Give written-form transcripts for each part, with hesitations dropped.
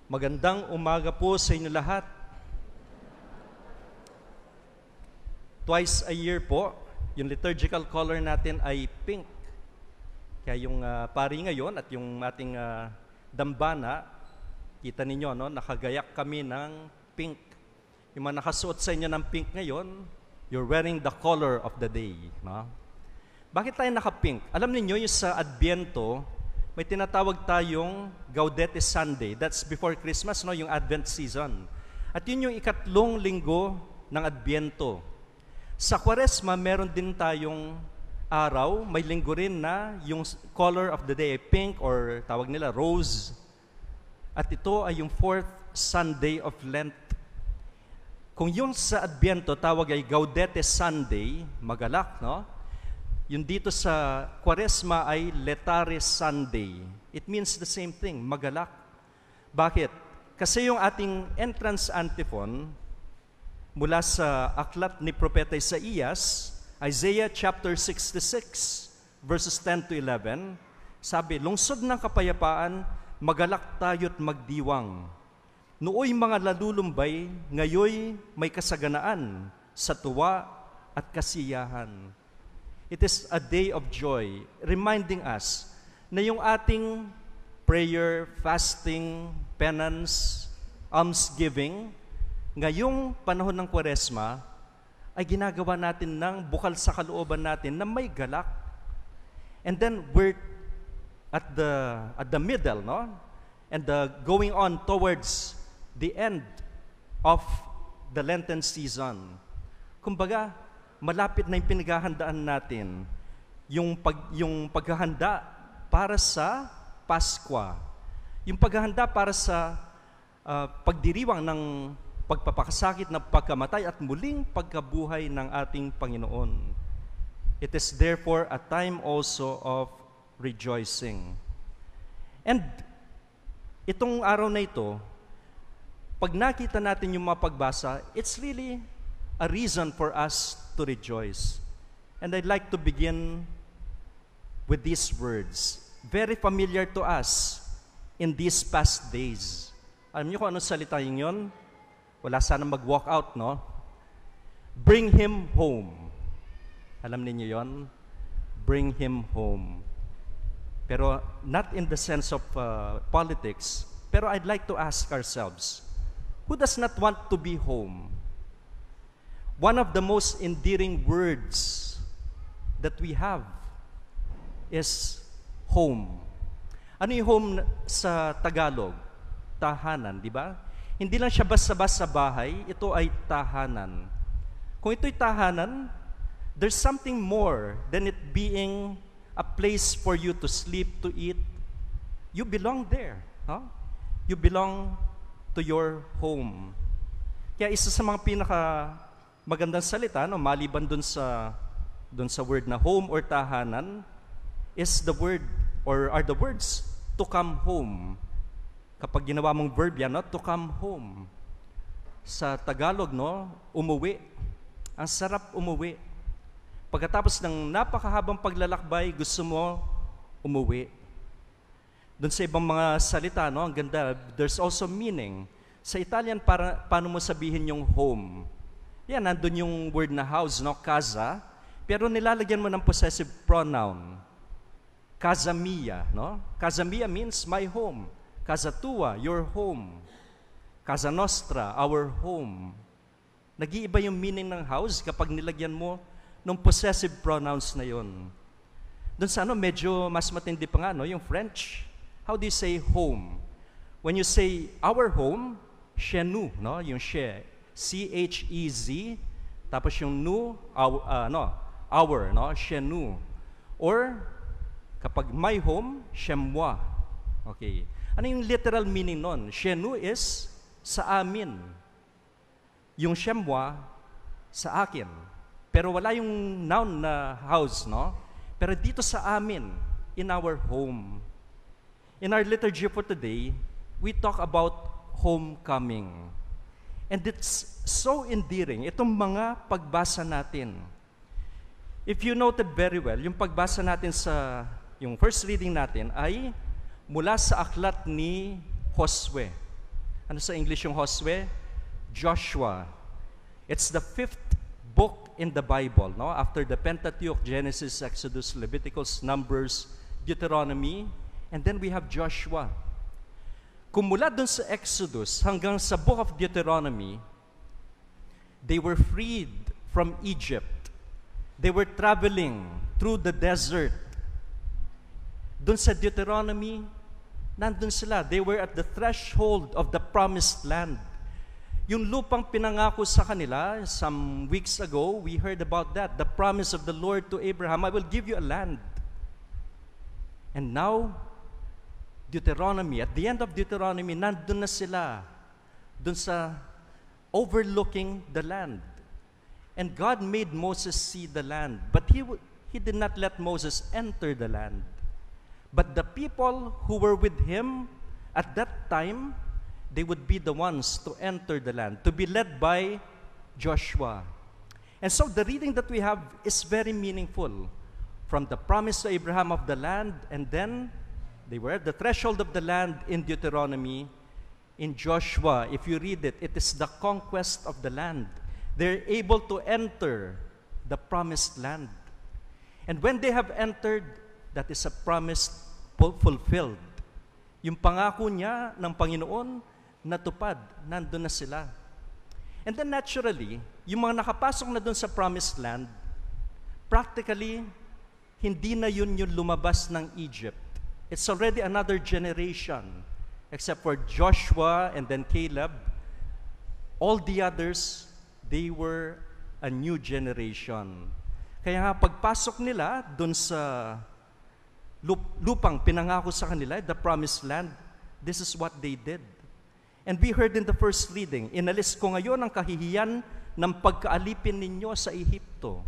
Magandang umaga po sa inyo lahat. Twice a year po, yung liturgical color natin ay pink. Kaya yung pari ngayon at yung ating dambana, kita ninyo, no, nakagayak kami ng pink. Yung mga nakasuot sa inyo ng pink ngayon, you're wearing the color of the day. No? Bakit tayo naka-pink? Alam niyo yung sa Adbyento, may tinatawag tayong Gaudete Sunday. That's before Christmas, no? Yung Advent season. At yun yung ikatlong linggo ng Adbyento. Sa Quaresma, meron din tayong araw, may linggo rin na yung color of the day ay pink or tawag nila rose. At ito ay yung fourth Sunday of Lent. Kung yung sa Adbyento tawag ay Gaudete Sunday, magalak, no? Yung dito sa Quaresma ay Laetare Sunday. It means the same thing, magalak. Bakit? Kasi yung ating entrance antiphon mula sa aklat ni Propeta Isaías, Isaiah chapter 66, verses 10 to 11, sabi, lungsod ng kapayapaan, magalak tayo't magdiwang. Nooy mga lalulumbay, ngayoy may kasaganaan sa tuwa at kasiyahan. It is a day of joy, reminding us na yung ating prayer, fasting, penance, almsgiving, ngayong panahon ng Quaresma, ay ginagawa natin ng bukal sa kalooban natin na may galak. And then we're at the middle, no? And going on towards the end of the Lenten season. Kumbaga, malapit na yung pinaghahandaan natin, yung paghahanda para sa Paskwa. Yung paghahanda para sa pagdiriwang ng pagpapakasakit na pagkamatay at muling pagkabuhay ng ating Panginoon. It is therefore a time also of rejoicing. And itong araw na ito, pag nakita natin yung mga pagbasa, it's really a reason for us to rejoice. And I'd like to begin with these words, very familiar to us in these past days. Alam niyo kung anong salita yun? Wala sana mag-walk out, no? Bring him home. Alam niyo yon? Bring him home. Pero not in the sense of politics, pero I'd like to ask ourselves, who does not want to be home? One of the most endearing words that we have is home. Ano yung home sa Tagalog? Tahanan, di ba? Hindi lang siya basta-basta bahay, ito ay tahanan. Kung ito'y tahanan, there's something more than it being a place for you to sleep, to eat. You belong there. Huh? You belong to your home. Kaya isa sa mga magandang salita, no, maliban dun sa word na home or tahanan, is the word or are the words to come home. Kapag ginawa mong verb yan, no, to come home. Sa Tagalog, no, umuwi. Ang sarap umuwi. Pagkatapos ng napakahabang paglalakbay, gusto mo umuwi. Doon sa ibang mga salita, no, ang ganda, there's also meaning. Sa Italian, paano mo sabihin yung home? Yan, nandun yung word na house, no? Casa. Pero nilalagyan mo ng possessive pronoun. Casa mia, no? Casa mia means my home. Casa tua, your home. Casa nostra, our home. Nag-iiba yung meaning ng house kapag nilagyan mo ng possessive pronouns na yun. Doon sa medyo mas matindi pa nga, no? Yung French. How do you say home? When you say our home, chez nous, no? Yung chez. C-H-E-Z, tapos yung nous, our, no? Chez nous. Or, kapag my home, chez moi. Okay. Ano yung literal meaning nun? Chez nous is sa amin. Yung chez moi, sa akin. Pero wala yung noun na house, no? Pero dito sa amin, in our home. In our liturgy for today, we talk about homecoming. And it's so endearing, itong mga pagbasa natin. If you noted very well, yung pagbasa natin yung first reading natin ay mula sa aklat ni Josue. Ano sa English yung Josue? Joshua. It's the 5th book in the Bible, no? After the Pentateuch, Genesis, Exodus, Leviticus, Numbers, Deuteronomy, and then we have Joshua. Kung mula dun sa Exodus hanggang sa book of Deuteronomy, they were freed from Egypt. They were traveling through the desert. Dun sa Deuteronomy, nandun sila. They were at the threshold of the promised land. Yung lupang pinangako sa kanila, some weeks ago, we heard about that. The promise of the Lord to Abraham, I will give you a land. And now, Deuteronomy, at the end of Deuteronomy, nandun na sila, dun sa overlooking the land. And God made Moses see the land, but he did not let Moses enter the land. But the people who were with him at that time, they would be the ones to enter the land, to be led by Joshua. And so the reading that we have is very meaningful. From the promise to Abraham of the land, and then they were at the threshold of the land in Deuteronomy. In Joshua, if you read it, it is the conquest of the land. They're able to enter the promised land. And when they have entered, that is a promise fulfilled. Yung pangako niya ng Panginoon, natupad, nandun na sila. And then naturally, yung mga nakapasok na dun sa promised land, practically, hindi na yun yung lumabas ng Egypt. It's already another generation. Except for Joshua and then Caleb, all the others, they were a new generation. Kaya nga pagpasok nila dun sa lupang pinangako sa kanila, the promised land, this is what they did. And we heard in the first reading, inalis ko ngayon ang kahihiyan ng pagkaalipin ninyo sa Ehipto.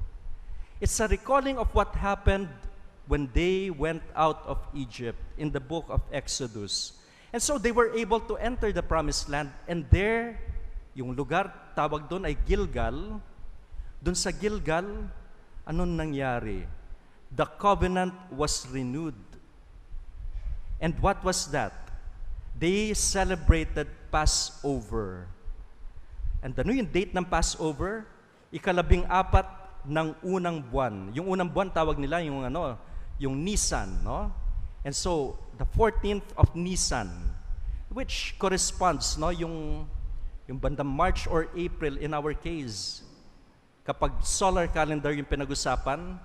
It's a recalling of what happened when they went out of Egypt in the book of Exodus. And so they were able to enter the promised land, and there, yung lugar, tawag doon ay Gilgal. Doon sa Gilgal, anong nangyari? The covenant was renewed. And what was that? They celebrated Passover. And ano yung date ng Passover? 14 ng unang buwan. Yung unang buwan tawag nila yung Nisan, no? And so the 14th of Nisan, which corresponds, no, yung bandang March or April in our case. Kapag solar calendar yung pinag-usapan,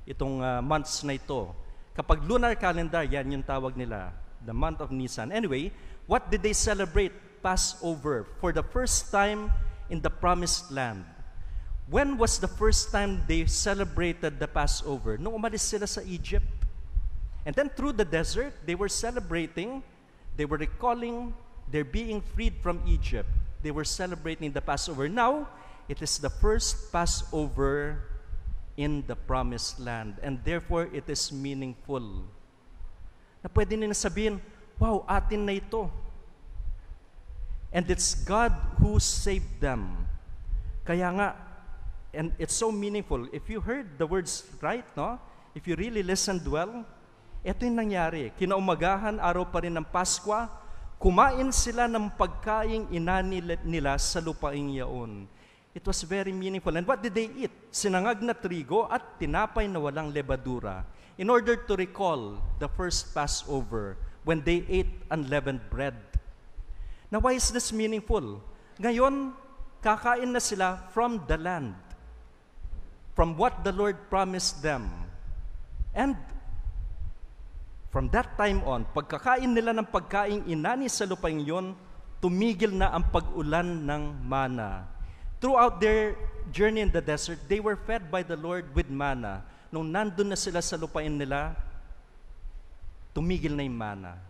itong months na ito. Kapag lunar calendar, yan yung tawag nila, the month of Nisan. Anyway, what did they celebrate? Passover, for the first time in the promised land. When was the first time they celebrated the Passover? Nung umalis sila sa Egypt. And then through the desert, they were celebrating, they were recalling their being freed from Egypt. They were celebrating the Passover. Now, it is the first Passover in the promised land. And therefore, it is meaningful. Na pwede nila sabihin, wow, atin na ito. And it's God who saved them. Kaya nga, and it's so meaningful. If you heard the words right, no? If you really listened well, ito yung nangyari. Kinaumagahan, araw pa rin ng Paskwa, kumain sila ng pagkaing inani nila sa lupaing yaon. It was very meaningful. And what did they eat? Sinangag na trigo at tinapay na walang lebadura, in order to recall the first Passover when they ate unleavened bread. Now, why is this meaningful? Ngayon, kakain na sila from the land, from what the Lord promised them. And from that time on, pagkakain nila ng pagkaing inani sa lupaing yon, tumigil na ang pag-ulan ng mana. Throughout their journey in the desert, they were fed by the Lord with manna. Nung nandun na sila sa lupain nila, tumigil na yung mana.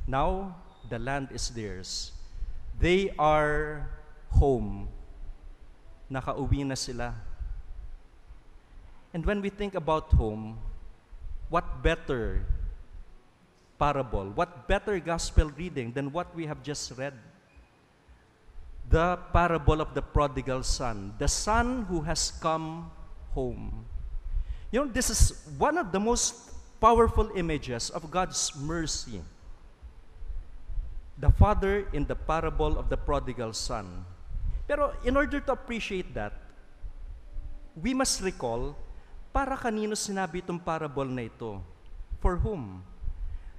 Now, the land is theirs. They are home. Nakauwi na sila. And when we think about home, what better parable, what better gospel reading than what we have just read? The parable of the prodigal son, the son who has come home. You know, this is one of the most powerful images of God's mercy. The father in the parable of the prodigal son. Pero in order to appreciate that, we must recall, para kanino sinabi itong parable na ito? For whom?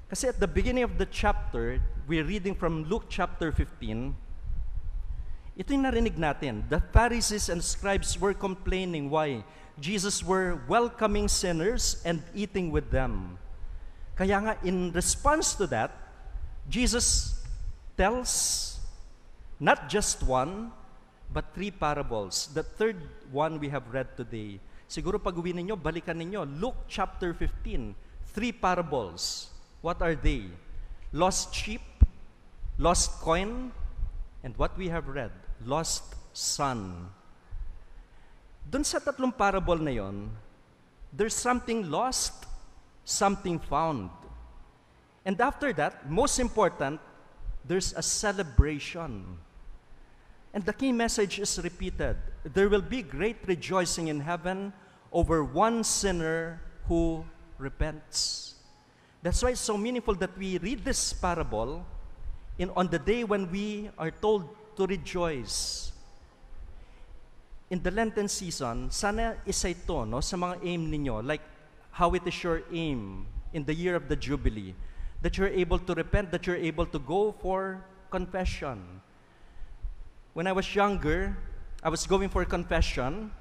Kasi at the beginning of the chapter, we're reading from Luke chapter 15, ito yung narinig natin. The Pharisees and scribes were complaining why Jesus were welcoming sinners and eating with them. Kaya nga, in response to that, Jesus tells not just one, but 3 parables. The third one we have read today. Siguro pag-uwi ninyo, balikan ninyo. Luke chapter 15, 3 parables. What are they? Lost sheep, lost coin, and what we have read, lost son. Doon sa 3 parable na yon, there's something lost, something found. And after that, most important, there's a celebration. And the key message is repeated. There will be great rejoicing in heaven over one sinner who repents. That's why it's so meaningful that we read this parable on the day when we are told to rejoice. In the Lenten season, sana isa ito sa mga aim ninyo, like how it is your aim in the year of the Jubilee, that you're able to repent, that you're able to go for confession. When I was younger, I was going for confession,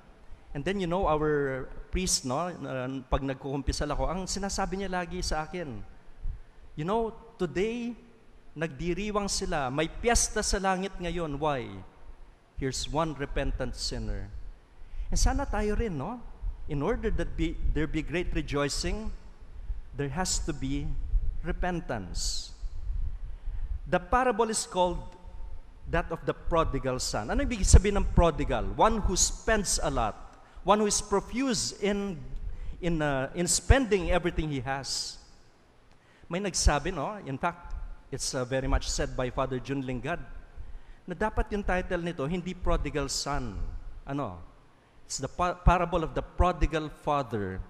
and then our priest, pag nagkukumpisal ako, ang sinasabi niya lagi sa akin, today, nagdiriwang sila, may piyesta sa langit ngayon. Why? Here's one repentant sinner. And sana tayo rin, in order that there be great rejoicing, there has to be repentance. The parable is called that of the prodigal son. Ano ibig sabihin ng prodigal? One who spends a lot. One who is profuse in spending everything he has. May nagsabi, in fact, it's very much said by Father Jun Lingad, na dapat yung title nito, hindi prodigal son. It's the parable of the prodigal father.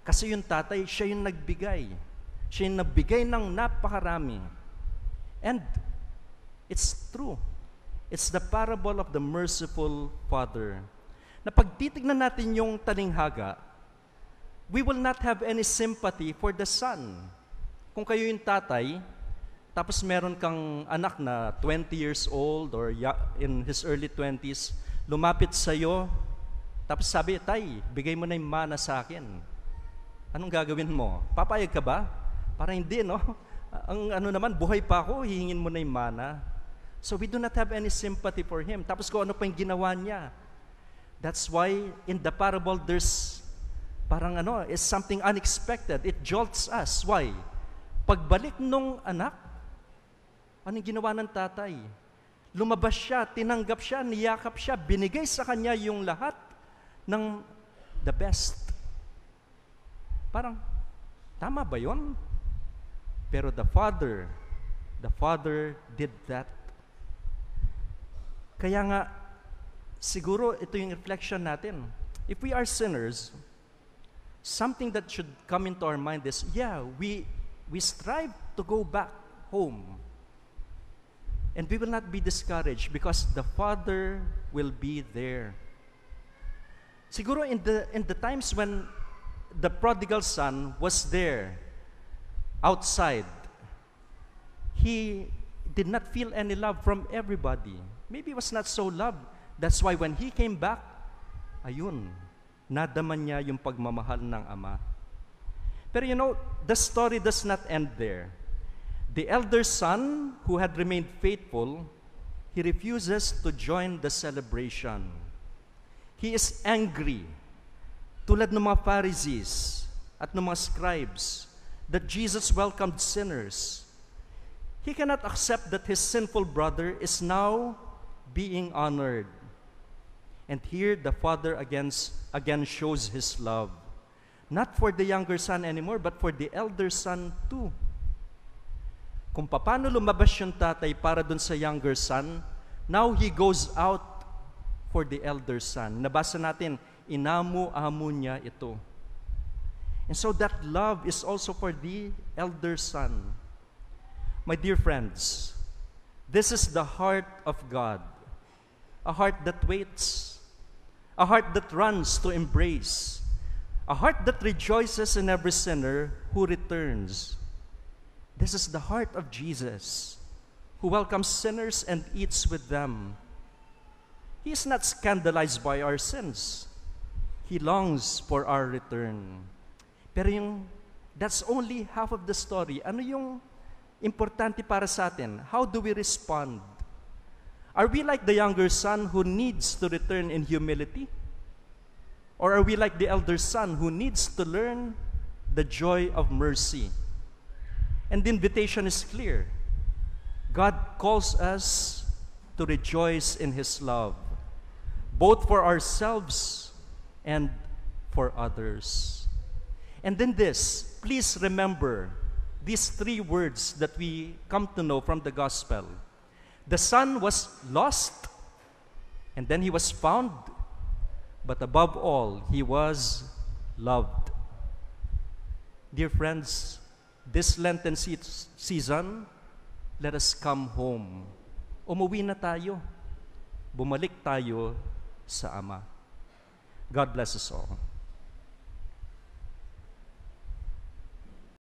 Kasi yung tatay, siya yung nagbigay. Siya yung nagbigay ng napakarami. And it's true. It's the parable of the merciful father. Na pag titignan natin yung talinghaga, we will not have any sympathy for the son. Kung kayo yung tatay, tapos meron kang anak na 20 years old or in his early 20s, lumapit sa'yo, tapos sabi, tay, bigay mo na yung mana sa akin. Anong gagawin mo? Papayag ka ba? Para hindi, Ang naman, buhay pa ako, hihingin mo na yung mana. So we do not have any sympathy for him. Tapos kung ano pa yung ginawa niya. That's why in the parable there's is something unexpected. It jolts us. Why? Pagbalik nung anak, anong ginawa ng tatay? Lumabas siya, tinanggap siya, niyakap siya, binigay sa kanya yung lahat ng the best. Parang, tama ba yun? Pero the father did that. Kaya nga, siguro ito yung reflection natin. If we are sinners, something that should come into our mind is, we strive to go back home. And we will not be discouraged because the Father will be there. Siguro in the times when the prodigal son was there, outside, he did not feel any love from everybody. Maybe he was not so loved. That's why when he came back, ayun, nadaman niya yung pagmamahal ng ama. Pero the story does not end there. The elder son, who had remained faithful, he refuses to join the celebration. He is angry, tulad ng mga Pharisees at ng mga scribes, that Jesus welcomed sinners. He cannot accept that his sinful brother is now being honored. And here the father again shows his love. Not for the younger son anymore, but for the elder son too. Kung paano lumabas yung tatay para dun sa younger son, now he goes out for the elder son. Nabasa natin, inamu-amu niya ito. And so that love is also for the elder son. My dear friends, This is the heart of God, a heart that waits, a heart that runs to embrace, a heart that rejoices in every sinner who returns. This is the heart of Jesus, who welcomes sinners and eats with them. He is not scandalized by our sins. He longs for our return. Pero that's only half of the story. Ano yung importante para sa atin? How do we respond? Are we like the younger son who needs to return in humility? Or are we like the elder son who needs to learn the joy of mercy? And the invitation is clear. God calls us to rejoice in His love, both for ourselves and for others. And then this, please remember these three words that we come to know from the gospel. The son was lost, and then he was found, but above all, he was loved. Dear friends, this Lenten season, let us come home. Umuwi na tayo. Bumalik tayo sa Ama. God bless us all.